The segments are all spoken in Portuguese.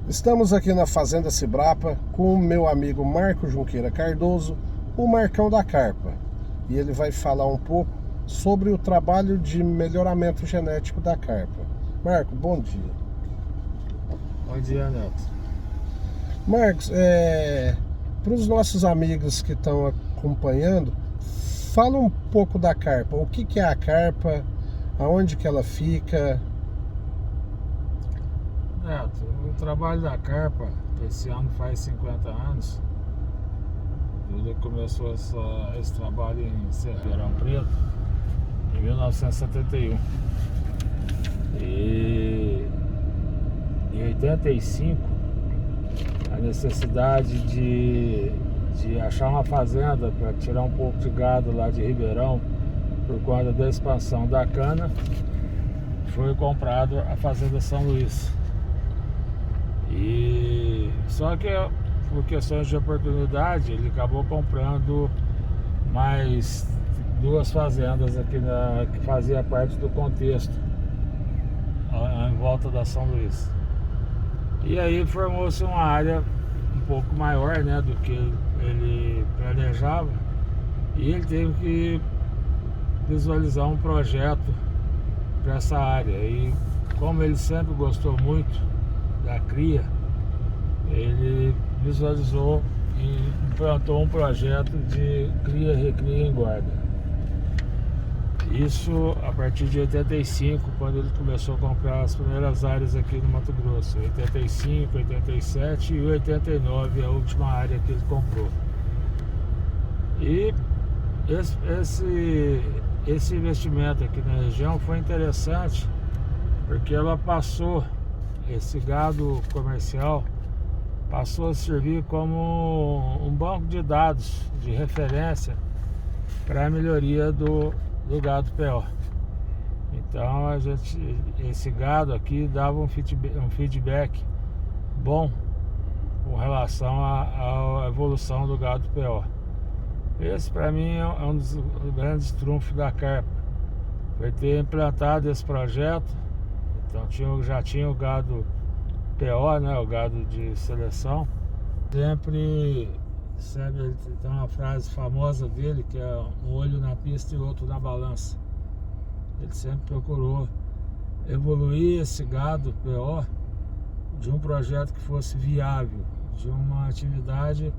Estamos aqui na Fazenda Cibrapa com o meu amigo Marco Junqueira Cardoso, o Marcão da Carpa. E ele vai falar um pouco sobre o trabalho de melhoramento genético da carpa. Marco, bom dia. Bom dia, Neto. Marcos, para os nossos amigos que estão acompanhando, fala um pouco da carpa. O que é a carpa? Aonde que ela fica? Neto, o trabalho da carpa, esse ano faz 50 anos. Ele começou esse trabalho em Ribeirão Preto, em 1971. E em 85, a necessidade de achar uma fazenda para tirar um pouco de gado lá de Ribeirão, por conta da expansão da cana, foi comprado a Fazenda São Luís. E só que por questões de oportunidade ele acabou comprando mais duas fazendas aqui que fazia parte do contexto em volta da São Luís. E aí formou-se uma área um pouco maior, né, do que ele planejava, e ele teve que visualizar um projeto para essa área. E como ele sempre gostou muito da cria, ele visualizou e implantou um projeto de cria, recria e engorda. Isso a partir de 85, quando ele começou a comprar as primeiras áreas aqui no Mato Grosso. 85, 87 e 89 a última área que ele comprou. E esse investimento aqui na região foi interessante, porque ela passou, esse gado comercial passou a servir como um banco de dados de referência para a melhoria do gado PO. Então esse gado aqui dava um feedback bom com relação à evolução do gado PO. Esse para mim é um dos grandes trunfos da carpa, foi ter implantado esse projeto. Então já tinha o gado PO, né, o gado de seleção. Sempre ele tem uma frase famosa dele, que é um olho na pista e outro na balança. Ele sempre procurou evoluir esse gado PO de um projeto que fosse viável, de uma atividade,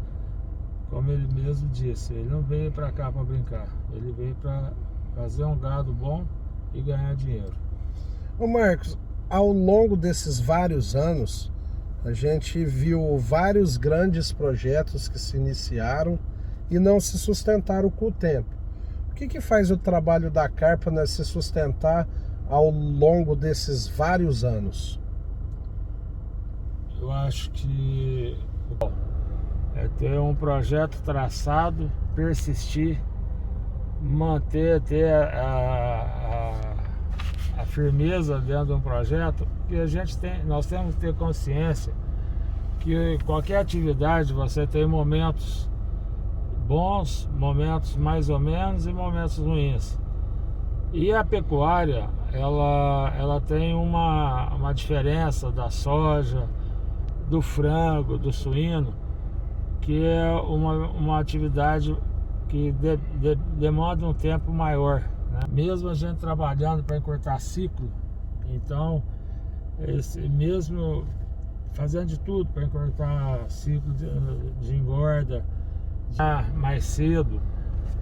como ele mesmo disse, ele não veio para cá para brincar, ele veio para fazer um gado bom e ganhar dinheiro. Ô Marcos, ao longo desses vários anos, a gente viu vários grandes projetos que se iniciaram e não se sustentaram com o tempo. O que faz o trabalho da carpa, né, se sustentar ao longo desses vários anos? Eu acho que é ter um projeto traçado, persistir, ter a firmeza dentro de um projeto, porque nós temos que ter consciência que qualquer atividade você tem momentos bons, momentos mais ou menos e momentos ruins. E a pecuária, ela tem uma diferença da soja, do frango, do suíno, que é uma atividade que demanda um tempo maior, né? Mesmo a gente trabalhando para encurtar ciclo, então mesmo fazendo de tudo para encurtar ciclo de engorda mais cedo,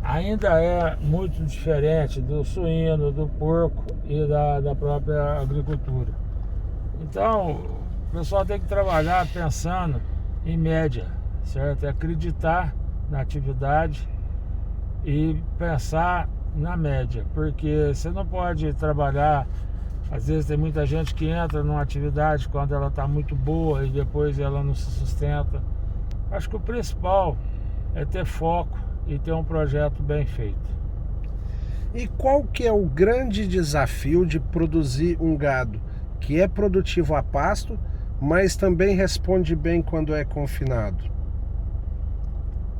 ainda é muito diferente do suíno, do porco e da própria agricultura. Então o pessoal tem que trabalhar pensando em média, certo? É acreditar na atividade e pensar na média, porque você não pode trabalhar. Às vezes tem muita gente que entra numa atividade quando ela está muito boa e depois ela não se sustenta. Acho que o principal é ter foco e ter um projeto bem feito. E qual que é o grande desafio de produzir um gado que é produtivo a pasto, mas também responde bem quando é confinado?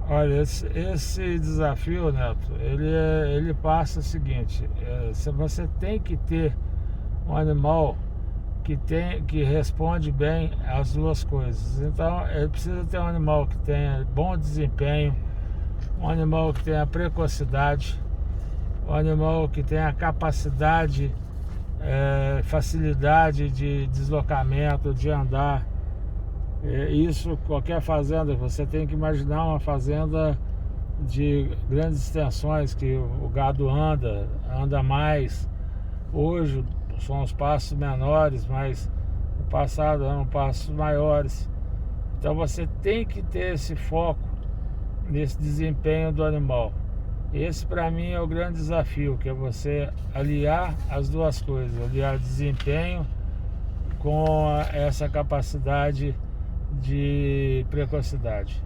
Olha, esse desafio, Neto, ele passa o seguinte: você tem que ter um animal que responde bem as duas coisas. Então ele precisa ter um animal que tenha bom desempenho, um animal que tenha precocidade, um animal que tenha capacidade, facilidade de deslocamento, de andar. Isso, qualquer fazenda, você tem que imaginar uma fazenda de grandes extensões, que o gado anda mais. Hoje são os pastos menores, mas no passado eram pastos maiores. Então você tem que ter esse foco nesse desempenho do animal. Esse para mim é o grande desafio, que é você aliar as duas coisas, aliar desempenho com essa capacidade de precocidade.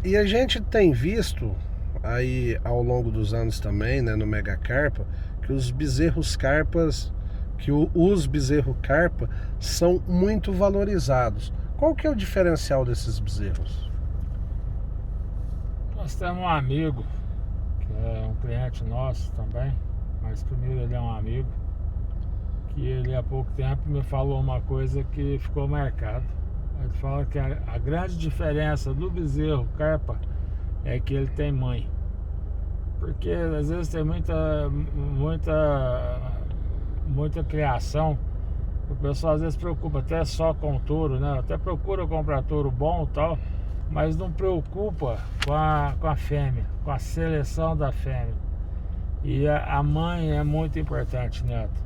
E a gente tem visto aí ao longo dos anos também, né, no Mega Carpa, que os bezerros carpas, os bezerros carpa são muito valorizados. Qual que é o diferencial desses bezerros? Nós temos um amigo, que é um cliente nosso também, mas primeiro ele é um amigo, que ele há pouco tempo me falou uma coisa que ficou marcado. Ele fala que a grande diferença do bezerro carpa é que ele tem mãe. Porque às vezes tem muita criação. O pessoal às vezes preocupa até só com o touro, né? Até procura comprar touro bom e tal, mas não preocupa com a fêmea, com a seleção da fêmea. E a mãe é muito importante, Neto.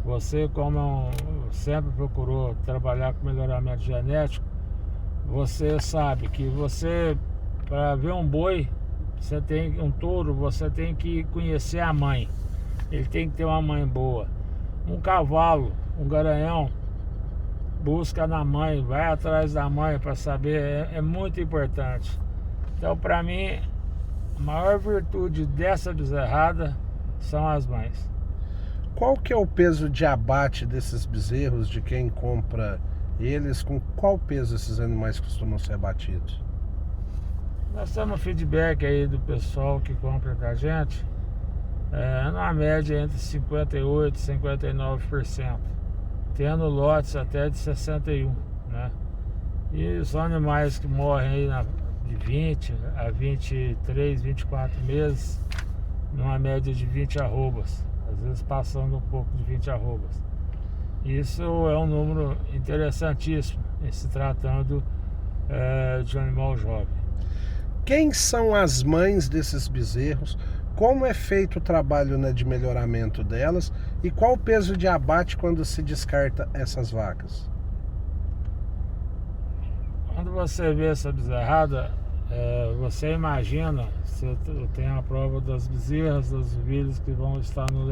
Você, como sempre procurou trabalhar com melhoramento genético, você sabe que para ver um boi, um touro, você tem que conhecer a mãe. Ele tem que ter uma mãe boa. Um cavalo, um garanhão, busca na mãe, vai atrás da mãe para saber, é muito importante. Então, para mim, a maior virtude dessa bezerrada são as mães. Qual que é o peso de abate desses bezerros, de quem compra eles? Com qual peso esses animais costumam ser abatidos? Nós temos feedback aí do pessoal que compra da gente, numa média entre 58% e 59%, tendo lotes até de 61%, né? E são animais que morrem aí de 20 a 23, 24 meses, numa média de 20 arrobas, às vezes passando um pouco de 20 arrobas. Isso é um número interessantíssimo em se tratando de um animal jovem. Quem são as mães desses bezerros? Como é feito o trabalho, né, de melhoramento delas? E qual o peso de abate quando se descarta essas vacas? Quando você vê essa bezerrada, você imagina, você tem a prova das bezerras, das ovelhas que vão estar no